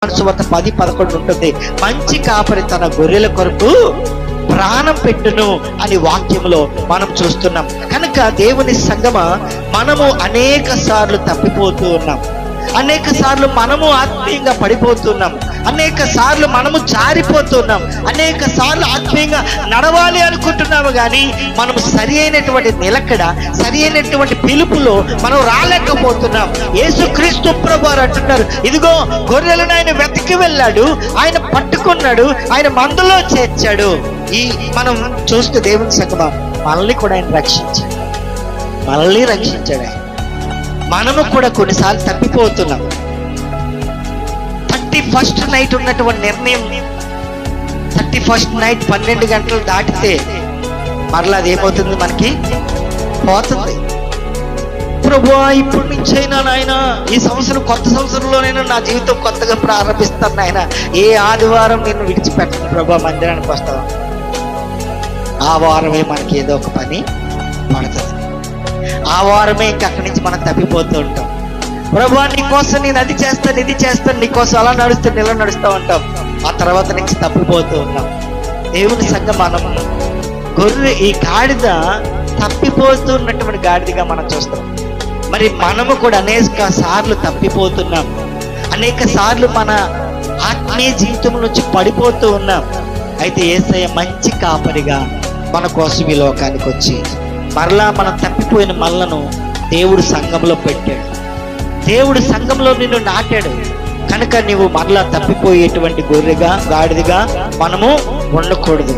సువార్త 10:11 ఉంటుంది. మంచి కాపరి తన గొర్రెల కొరకు ప్రాణం పెట్టును అని వాక్యంలో మనం చూస్తున్నాం. కనుక దేవుని సంగమా, మనము అనేక సార్లు తప్పిపోతూ ఉన్నాం, అనేక సార్లు మనము ఆత్మీయంగా పడిపోతున్నాం, అనేక సార్లు మనము జారిపోతున్నాం, అనేక సార్లు ఆత్మీయంగా నడవాలి అనుకుంటున్నాము, కానీ మనం సరి అయినటువంటి నిలకడ, సరి అయినటువంటి పిలుపులో మనం రాలేకపోతున్నాం. యేసుక్రీస్తు ప్రభువారు అంటున్నారు, ఇదిగో గొర్రెలను ఆయన వెతికి వెళ్ళాడు, ఆయన పట్టుకున్నాడు, ఆయన మందలో చేర్చాడు. ఈ మనం చూస్తే దేవుని సంగమా, మనల్ని కూడా ఆయన రక్షించాడు, మనల్ని రక్షించాడు ఆయన. మనము కూడా కొన్నిసార్లు తప్పిపోతున్నాం. 31st నైట్ ఉన్నటువంటి నిర్ణయం, 31st నైట్ 12 గంటలు దాటితే మరలా అది ఏమవుతుంది, మనకి పోతుంది. ప్రభువా, ఇప్పటి నుంచైనా నాయన, ఈ సంవత్సరం, కొత్త సంవత్సరంలోనైనా నా జీవితం కొత్తగా ప్రారంభిస్తాను నాయన, ఏ ఆదివారం నిన్ను విడిచిపెట్టను ప్రభువా, మందిరానికి వస్తావా? ఆ వారమే మనకి ఏదో ఒక పని పడుతుంది, ఆ వారమే ఇంక అక్కడి నుంచి మనం తప్పిపోతూ ఉంటాం. ప్రభువా, నీకోసం నేను అది చేస్తాను, ఇది చేస్తాను, నీకోసం అలా నడుస్తాను, ఇలా నడుస్తూ ఉంటాం. ఆ తర్వాత నుంచి తప్పిపోతూ ఉంటాం. దేవుని సంఘం, మనం గొర్రె, ఈ గాడిద తప్పిపోతున్నటువంటి గాడిదగా మనం చూస్తాం. మరి మనము కూడా అనేక సార్లు తప్పిపోతున్నాం, అనేక సార్లు మన ఆత్మీయ జీవితం నుంచి పడిపోతూ ఉన్నాం. అయితే యేసయ్య మంచి కాపరిగా మన కోసం ఈ లోకానికి వచ్చి మరలా మనం తప్పిపోయిన మనలను దేవుడు సంఘంలో పెట్టాడు, దేవుడు సంఘంలో నిన్ను నాటాడు. కనుక నీవు మరలా తప్పిపోయేటువంటి గొర్రెగా, గాడిదగా మనము ఉండకూడదు.